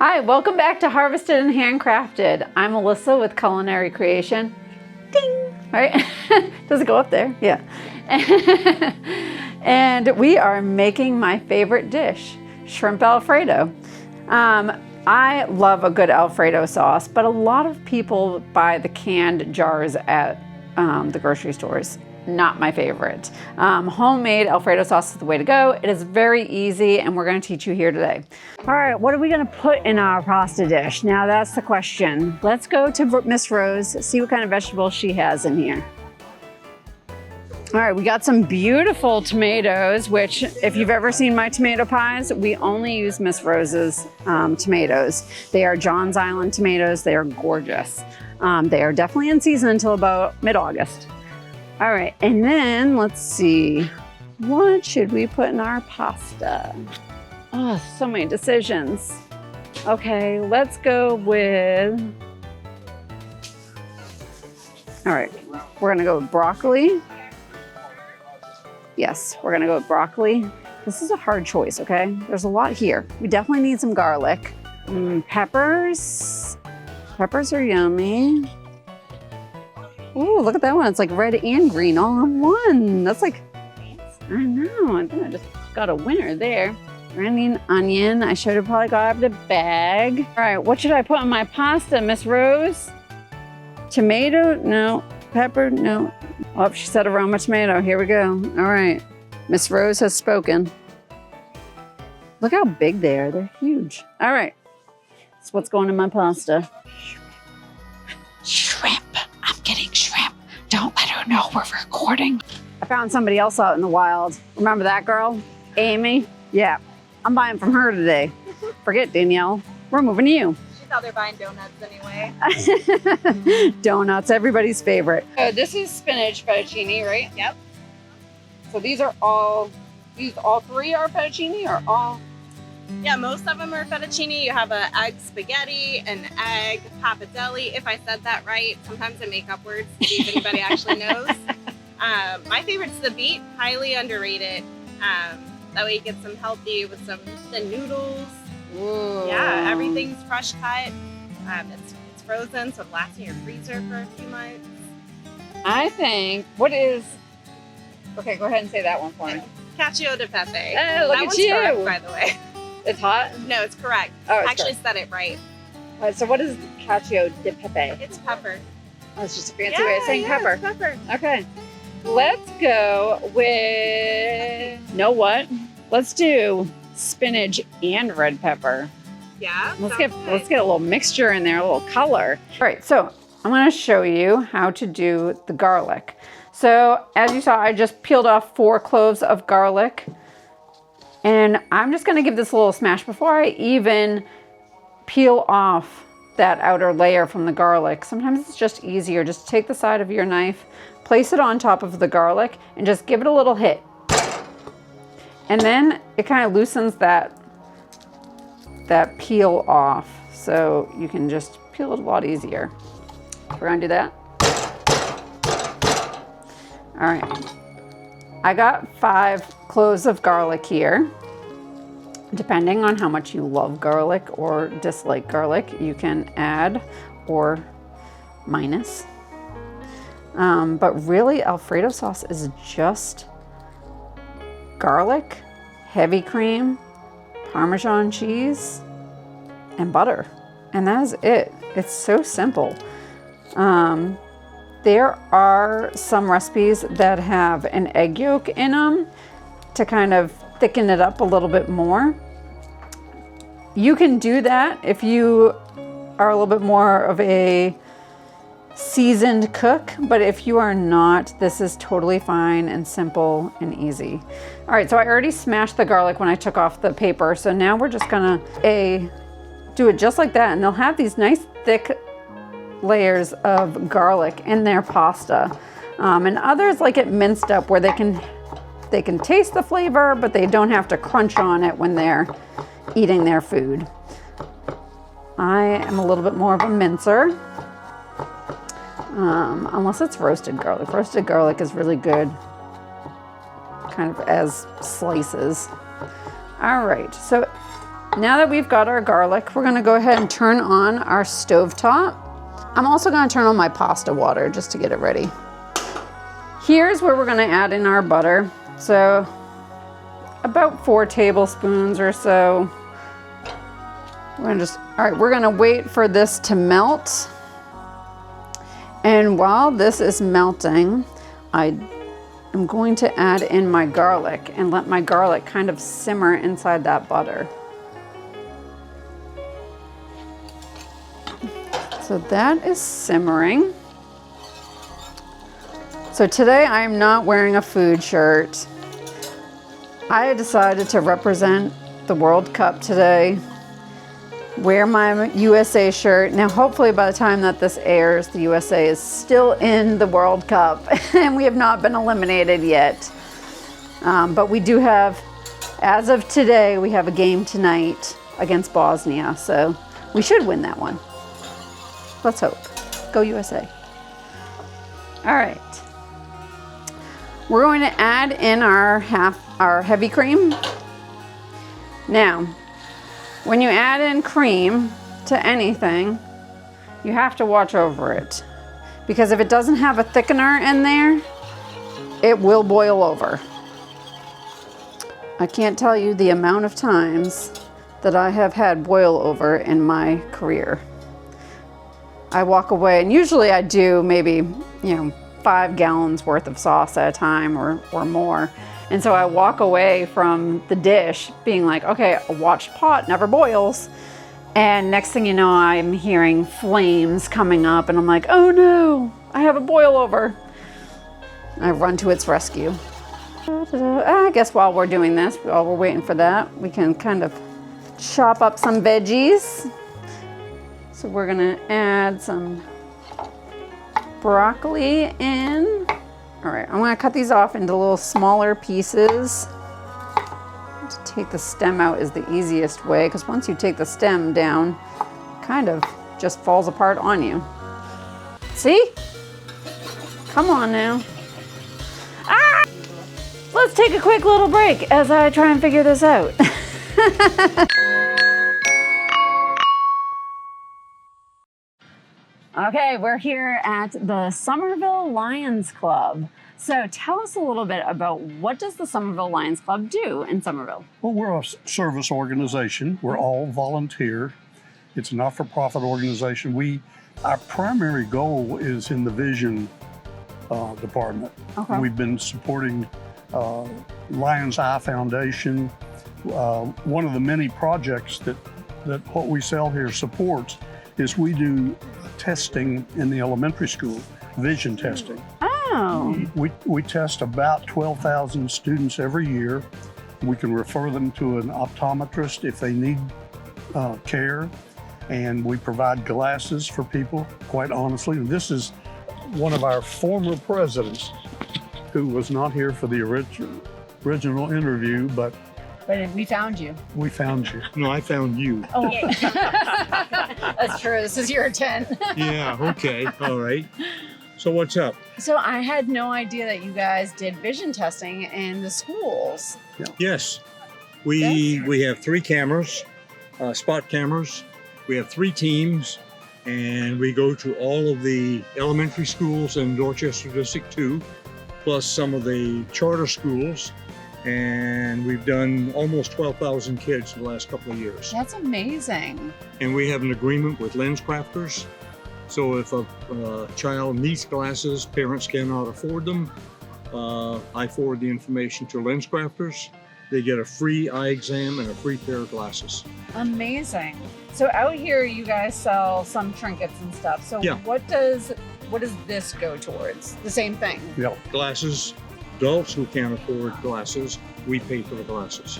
Hi, welcome back to Harvested and Handcrafted. I'm Melissa with Culinary Creation. Ding! Right? Does it go up there? Yeah. And we are making my favorite dish, shrimp alfredo. I love a good alfredo sauce, but a lot of people buy the canned jars at the grocery stores. Not my favorite. Homemade alfredo sauce is the way to go. It is very easy, and we're going to teach you here today. All right, what are we going to put in our pasta dish? Now that's the question. Let's go to Miss Rose, see what kind of vegetables she has in here. All right, we got some beautiful tomatoes, which if you've ever seen my tomato pies, we only use Miss Rose's tomatoes. They are John's Island tomatoes. They are gorgeous. They are definitely in season until about mid-August. All right, and then let's see, what should we put in our pasta? Oh, so many decisions. Okay, let's go with, all right, we're gonna go with broccoli. Yes, we're gonna go with broccoli. This is a hard choice, okay? There's a lot here. We definitely need some garlic. Peppers. Peppers are yummy. Ooh, look at that one. It's like red and green all in one. That's like, I know. I think I just got a winner there. Grinding onion. I should have probably grabbed a bag. All right, what should I put in my pasta, Miss Rose? Tomato? No. Pepper? No. Oh, she said aroma tomato. Here we go. All right. Miss Rose has spoken. Look how big they are. They're huge. All right. So what's going in my pasta? Shrimp. I'm getting shrimp. Don't let her know we're recording. I found somebody else out in the wild. Remember that girl? Amy? Yeah. I'm buying from her today. Forget Danielle. We're moving to you. She's out there buying donuts anyway. Donuts, everybody's favorite. This is spinach fettuccine, right? Yep. So these all three are fettuccine or all? Yeah, most of them are fettuccine. You have an egg spaghetti, an egg pappardelle, if I said that right. Sometimes I make up words to see if anybody actually knows. My favorite's the beet, highly underrated. That way you get some healthy with some thin noodles. Ooh. Yeah, everything's fresh cut. It's frozen, so it lasts in your freezer for a few months. I think, okay, go ahead and say that one for me. Cacio de pepe. Oh, look that at one's you. correct, by the way. It's hot? No, it's correct. Oh, it's actually said it right. So what is cacio de pepe? It's pepper. Oh, it's just a fancy way of saying pepper. It's pepper. Okay. Let's go with, you know what? Let's do spinach and red pepper. Yeah. Let's get a little mixture in there, a little color. All right, so I'm gonna show you how to do the garlic. So as you saw, I just peeled off 4 cloves of garlic. And I'm just gonna give this a little smash before I even peel off that outer layer from the garlic. Sometimes it's just easier. Just take the side of your knife, place it on top of the garlic, and just give it a little hit. And then it kind of loosens that peel off. So you can just peel it a lot easier. We're gonna do that. All right. I got 5 cloves of garlic here. Depending on how much you love garlic or dislike garlic, you can add or minus. But really, Alfredo sauce is just garlic, heavy cream, Parmesan cheese, and butter. And that is it. It's so simple. There are some recipes that have an egg yolk in them to kind of thicken it up a little bit more. You can do that if you are a little bit more of a seasoned cook, but if you are not, this is totally fine and simple and easy. All right, so I already smashed the garlic when I took off the paper, so now we're just gonna do it just like that, and they'll have these nice thick layers of garlic in their pasta. And others like it minced up where they can taste the flavor, but they don't have to crunch on it when they're eating their food. I am a little bit more of a mincer, unless it's roasted garlic. Roasted garlic is really good, kind of as slices. All right, so Now that we've got our garlic, we're gonna go ahead and turn on our stovetop. I'm also gonna turn on my pasta water just to get it ready. Here's where we're gonna add in our butter. So about 4 tablespoons or so. All right, we're gonna wait for this to melt. And while this is melting, I'm going to add in my garlic and let my garlic kind of simmer inside that butter. So that is simmering. So today I'm not wearing a food shirt. I decided to represent the World Cup today. Wear my USA shirt. Now hopefully by the time that this airs, the USA is still in the World Cup and we have not been eliminated yet. But we do have, as of today, we have a game tonight against Bosnia. So we should win that one. Let's hope. Go USA. All right. We're going to add in our heavy cream. Now, when you add in cream to anything, you have to watch over it. Because if it doesn't have a thickener in there, it will boil over. I can't tell you the amount of times that I have had boil over in my career. I walk away, and usually I do maybe, 5 gallons worth of sauce at a time or more. And so I walk away from the dish being like, okay, a watched pot never boils. And next thing you know, I'm hearing flames coming up and I'm like, oh no, I have a boil over. I run to its rescue. I guess while we're doing this, while we're waiting for that, we can kind of chop up some veggies. So we're gonna add some broccoli in. All right, I'm gonna cut these off into little smaller pieces. To take the stem out is the easiest way, because once you take the stem down, it kind of just falls apart on you. See? Come on now. Ah! Let's take a quick little break as I try and figure this out. Okay, we're here at the Summerville Lions Club. So tell us a little bit about what does the Summerville Lions Club do in Summerville? Well, we're a service organization. We're all volunteer. It's a not-for-profit organization. Our primary goal is in the vision department. Okay. We've been supporting Lions Eye Foundation. One of the many projects that what we sell here supports is we do testing in the elementary school, vision testing. Oh. We test about 12,000 students every year. We can refer them to an optometrist if they need care, and we provide glasses for people, quite honestly. And this is one of our former presidents who was not here for the original interview, but we found you. we found you. No, I found you. Oh, that's true. This is your tent. Yeah, okay, all right. So what's up? So I had no idea that you guys did vision testing in the schools. Yes, we have 3 cameras, spot cameras. We have 3 teams, and we go to all of the elementary schools in Dorchester District 2, plus some of the charter schools. And we've done almost 12,000 kids in the last couple of years. That's amazing. And we have an agreement with lens crafters. So if a child needs glasses, parents cannot afford them, I forward the information to lens crafters. They get a free eye exam and a free pair of glasses. Amazing. So out here you guys sell some trinkets and stuff. So Yeah. what does this go towards? The same thing. Yeah. Glasses, adults who can't afford glasses, we pay for the glasses.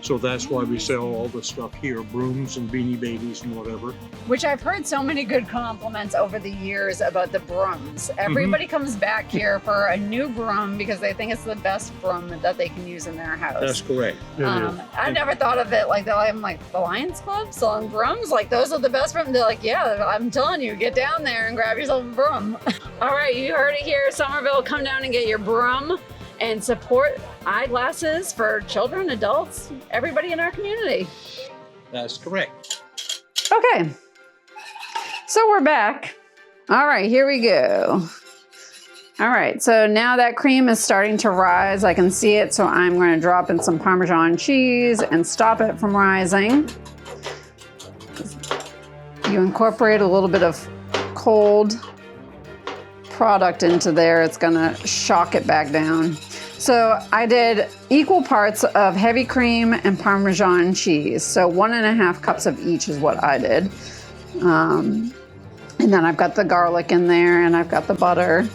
So that's why we sell all the stuff here, brooms and beanie babies and whatever. Which I've heard so many good compliments over the years about the brooms. Everybody comes back here for a new broom because they think it's the best broom that they can use in their house. That's correct. I never thought of it like that. I'm like, the Lions Club selling brooms? Like, those are the best brooms? They're like, yeah, I'm telling you, get down there and grab yourself a broom. All right, you heard it here, Summerville. Come down and get your broom and support eyeglasses for children, adults, everybody in our community. That's correct. Okay, so we're back. All right, here we go. All right, so now that cream is starting to rise. I can see it, so I'm going to drop in some Parmesan cheese and stop it from rising. You incorporate a little bit of cold product into there, it's going to shock it back down. So I did equal parts of heavy cream and Parmesan cheese. So 1.5 cups of each is what I did. And then I've got the garlic in there and I've got the butter.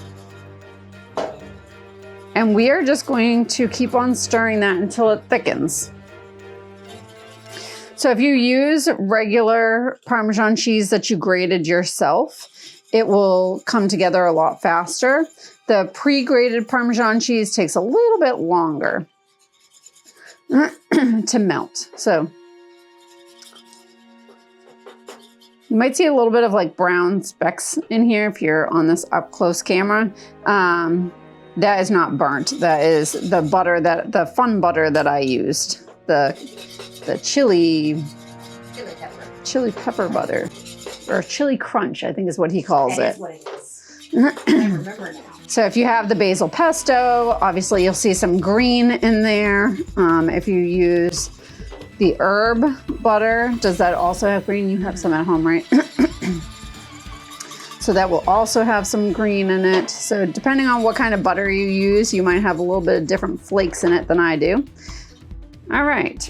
And we are just going to keep on stirring that until it thickens. So if you use regular Parmesan cheese that you grated yourself, it will come together a lot faster. The pre-grated Parmesan cheese takes a little bit longer to melt. So you might see a little bit of like brown specks in here if you're on this up close camera. That is not burnt. That is the butter, the fun butter that I used. The chili pepper butter, or chili crunch, I think is what he calls it. That is what it is. I remember now. So if you have the basil pesto, obviously you'll see some green in there. If you use the herb butter, does that also have green? You have some at home, right? So that will also have some green in it. So depending on what kind of butter you use, you might have a little bit of different flakes in it than I do. All right.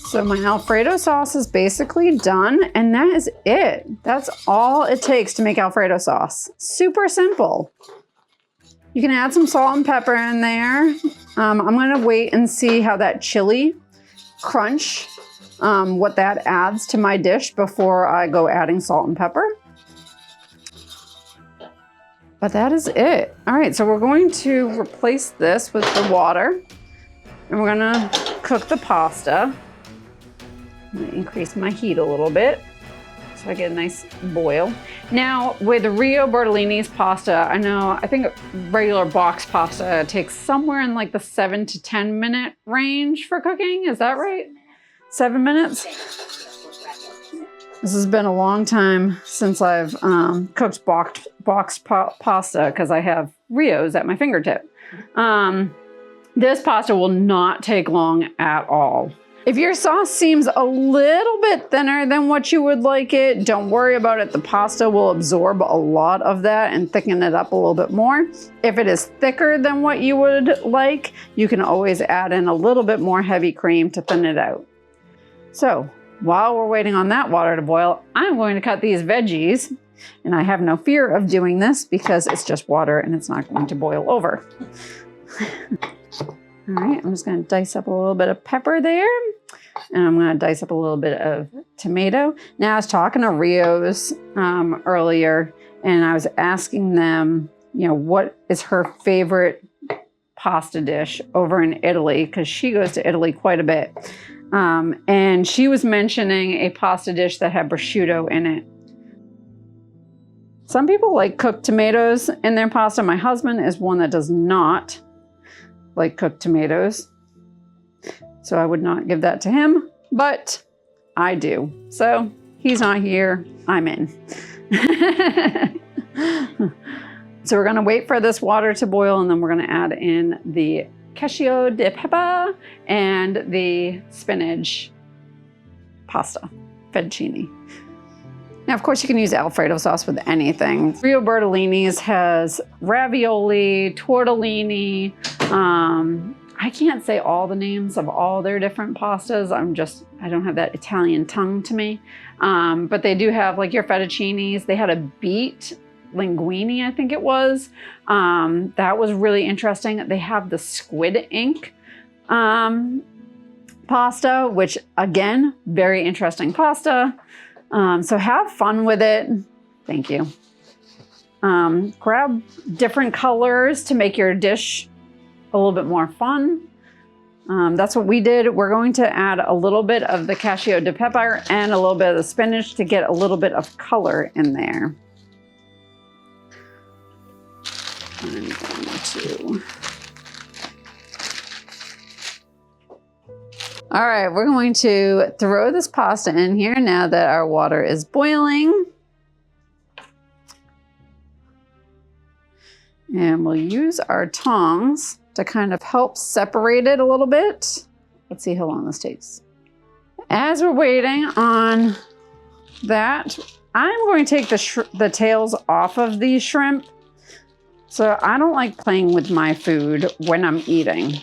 So my Alfredo sauce is basically done, and that is it. That's all it takes to make Alfredo sauce. Super simple. You can add some salt and pepper in there. I'm gonna wait and see how that chili crunch, what that adds to my dish before I go adding salt and pepper. But that is it. All right, so we're going to replace this with the water, and we're gonna cook the pasta. I'm gonna increase my heat a little bit so I get a nice boil. Now, with Rio Bertolini's pasta, I think regular box pasta takes somewhere in like the 7 to 10 minute range for cooking. Is that right? 7 minutes? This has been a long time since I've cooked boxed pasta because I have Rios at my fingertip. This pasta will not take long at all. If your sauce seems a little bit thinner than what you would like it, don't worry about it. The pasta will absorb a lot of that and thicken it up a little bit more. If it is thicker than what you would like, you can always add in a little bit more heavy cream to thin it out. So while we're waiting on that water to boil, I'm going to cut these veggies, and I have no fear of doing this because it's just water and it's not going to boil over. All right, I'm just going to dice up a little bit of pepper there, and I'm going to dice up a little bit of tomato. Now, I was talking to Rios earlier, and I was asking them, what is her favorite pasta dish over in Italy, because she goes to Italy quite a bit. And she was mentioning a pasta dish that had prosciutto in it. Some people like cooked tomatoes in their pasta. My husband is one that does not like cooked tomatoes. So I would not give that to him, but I do. So he's not here, I'm in. So we're gonna wait for this water to boil, and then we're gonna add in the cacio de pepe and the spinach pasta, fettuccine. Now, of course, you can use Alfredo sauce with anything. Rio Bertolini's has ravioli, tortellini. I can't say all the names of all their different pastas. I don't have that Italian tongue to me. But they do have like your fettuccines. They had a beet linguine, I think it was. That was really interesting. They have the squid ink pasta, which again, very interesting pasta. So have fun with it. Thank you. Grab different colors to make your dish a little bit more fun. That's what we did. We're going to add a little bit of the cacio de pepe and a little bit of the spinach to get a little bit of color in there. I'm going to... All right, we're going to throw this pasta in here now that our water is boiling. And we'll use our tongs to kind of help separate it a little bit. Let's see how long this takes. As we're waiting on that, I'm going to take the tails off of these shrimp. So I don't like playing with my food when I'm eating.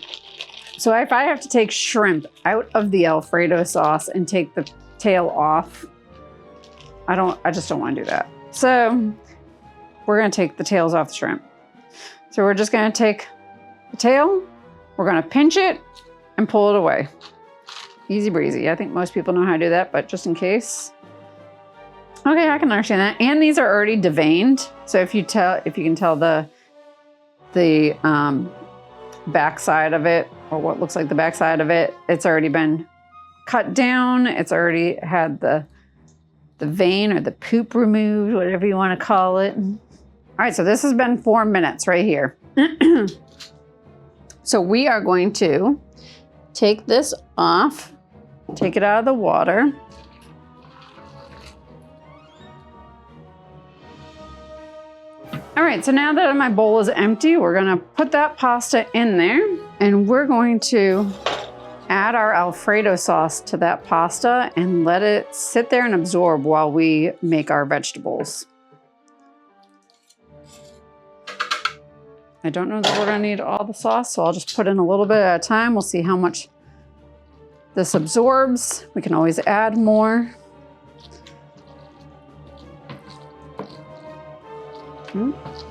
So if I have to take shrimp out of the Alfredo sauce and take the tail off, I just don't want to do that. So we're going to take the tails off the shrimp. So we're just going to take the tail, we're going to pinch it and pull it away. Easy breezy. I think most people know how to do that, but just in case. Okay, I can understand that. And these are already deveined. So if you can tell the back side of it, or what looks like the back side of it, it's already been cut down. It's already had the vein or the poop removed, whatever you want to call it. All right, so this has been 4 minutes right here. So we are going to take this off, take it out of the water. All right, so now that my bowl is empty, we're gonna put that pasta in there and we're going to add our Alfredo sauce to that pasta and let it sit there and absorb while we make our vegetables. I don't know that we're gonna need all the sauce, so I'll just put in a little bit at a time. We'll see how much this absorbs. We can always add more.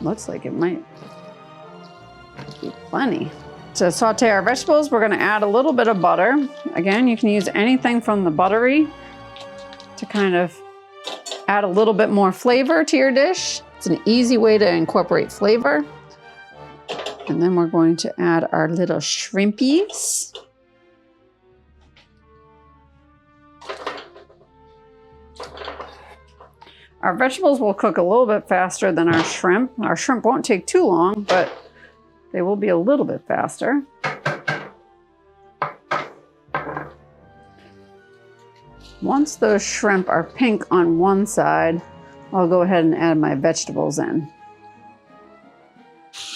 Looks like it might be plenty. To saute our vegetables, we're gonna add a little bit of butter. Again, you can use anything from the buttery to kind of add a little bit more flavor to your dish. It's an easy way to incorporate flavor. And then we're going to add our little shrimpies. Our vegetables will cook a little bit faster than our shrimp. Our shrimp won't take too long, but they will be a little bit faster. Once those shrimp are pink on one side, I'll go ahead and add my vegetables in.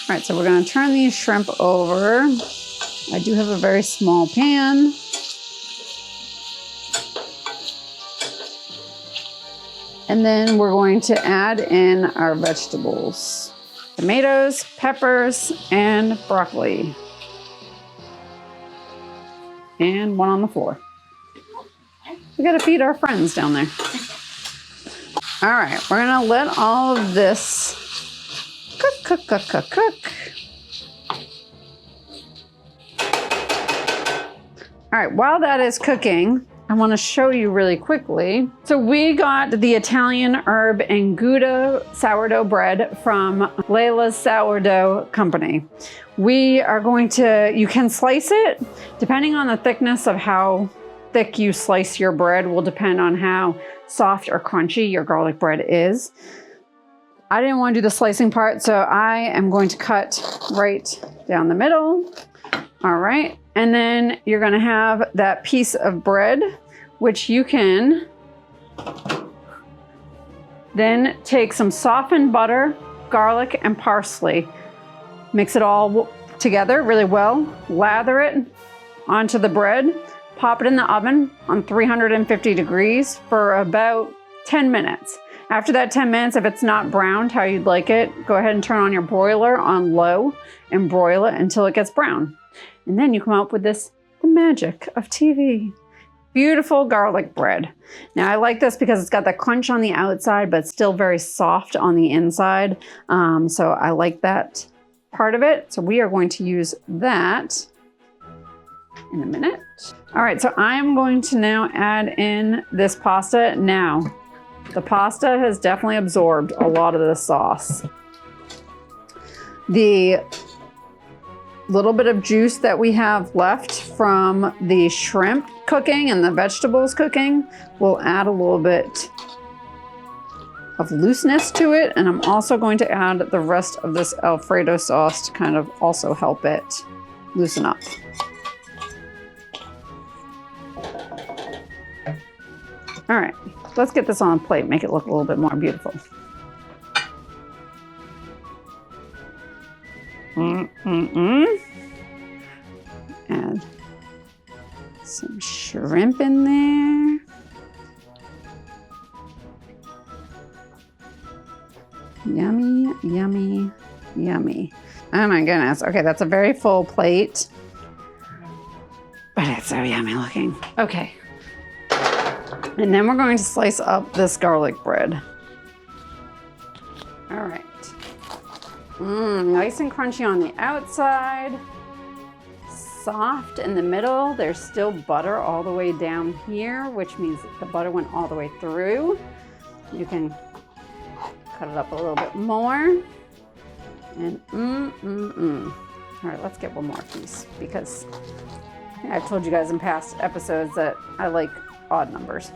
All right, so we're gonna turn these shrimp over. I do have a very small pan. And then we're going to add in our vegetables. Tomatoes, peppers, and broccoli. And one on the floor. We gotta feed our friends down there. All right, we're gonna let all of this cook. All right, while that is cooking, I want to show you really quickly. So we got the Italian herb and Gouda sourdough bread from Layla's Sourdough Company. We are going to, you can slice it, depending on the thickness of how thick you slice your bread will depend on how soft or crunchy your garlic bread is. I didn't want to do the slicing part, so I am going to cut right down the middle. All right, and then you're gonna have that piece of bread, which you can then take some softened butter, garlic, and parsley. Mix it all together really well, lather it onto the bread, pop it in the oven on 350 degrees for about 10 minutes. After that 10 minutes, if it's not browned how you'd like it, go ahead and turn on your broiler on low and broil it until it gets brown. And then you come up with this, the magic of TV. Beautiful garlic bread. Now I like this because it's got the crunch on the outside, but still very soft on the inside. So I like that part of it. So we are going to use that in a minute. All right, so I am going to now add in this pasta now. The pasta has definitely absorbed a lot of the sauce. The little bit of juice that we have left from the shrimp cooking and the vegetables cooking will add a little bit of looseness to it. And I'm also going to add the rest of this Alfredo sauce to kind of also help it loosen up. All right, let's get this on a plate, make it look a little bit more beautiful. Add some shrimp in there. Yummy, yummy, yummy. Oh my goodness. Okay, that's a very full plate. But it's so yummy looking. Okay. And then we're going to slice up this garlic bread. All right. Nice and crunchy on the outside. Soft in the middle. There's still butter all the way down here, which means that the butter went all the way through. You can cut it up a little bit more. And All right, let's get one more piece because I've told you guys in past episodes that I like odd numbers.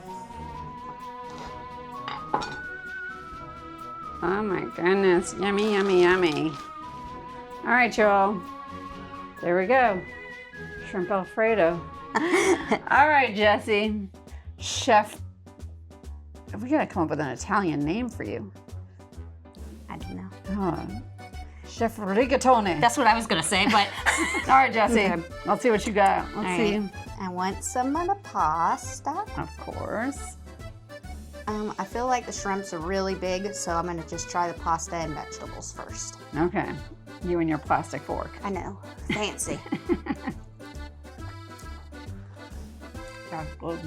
Oh my goodness, yummy, yummy, yummy. All right, y'all, there we go. Shrimp Alfredo. All right, Jessie, chef. We gotta come up with an Italian name for you. I don't know. Oh, Chef Rigatoni. That's what I was gonna say, but. All right, Jessie, let's see what you got. Let's see. Right. I want some of the pasta. Of course. I feel like the shrimps are really big, so I'm gonna just try the pasta and vegetables first. Okay, you and your plastic fork. I know, fancy. That's good.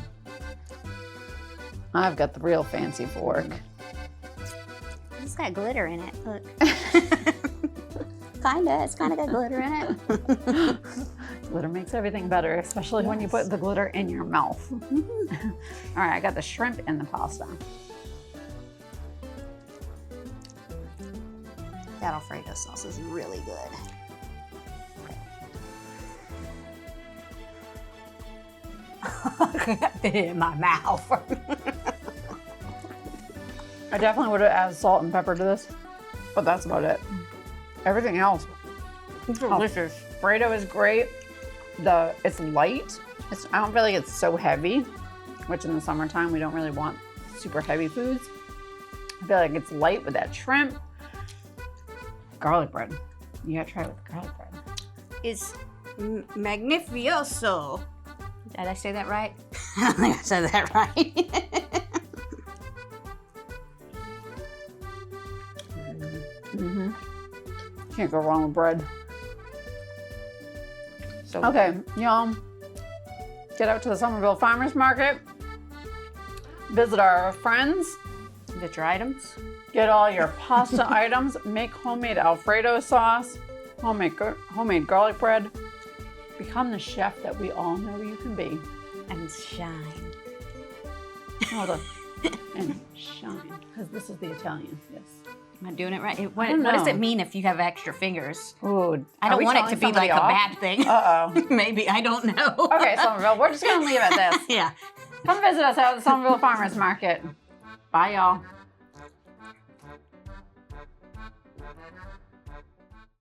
I've got the real fancy fork. It's got glitter in it, look. It's kinda got glitter in it. Glitter makes everything better, especially when you put the glitter in your mouth. All right, I got the shrimp and the pasta. That Alfredo sauce is really good. I fit it in my mouth. I definitely would have added salt and pepper to this, but that's about it. Everything else, It's delicious. Alfredo is great. It's light. I don't feel like it's so heavy, which in the summertime we don't really want super heavy foods. I feel like it's light with that shrimp. Garlic bread. You gotta try it with garlic bread. It's magnificioso. Did I say that right? I don't think I said that right. Can't go wrong with bread. So okay, y'all, get out to the Summerville Farmers Market. Visit our friends. Get your items. Get all your pasta items. Make homemade Alfredo sauce. Homemade garlic bread. Become the chef that we all know you can be. And shine. Hold on. And shine. Because this is the Italian. Yes. Am I doing it right? I don't What does know. it mean if you have extra fingers? Ooh, I don't want it to be like a bad thing. Uh-oh. Maybe, I don't know. Okay, Summerville, we're just going to leave it at this. Yeah. Come visit us out at the Summerville Farmers Market. Bye, y'all.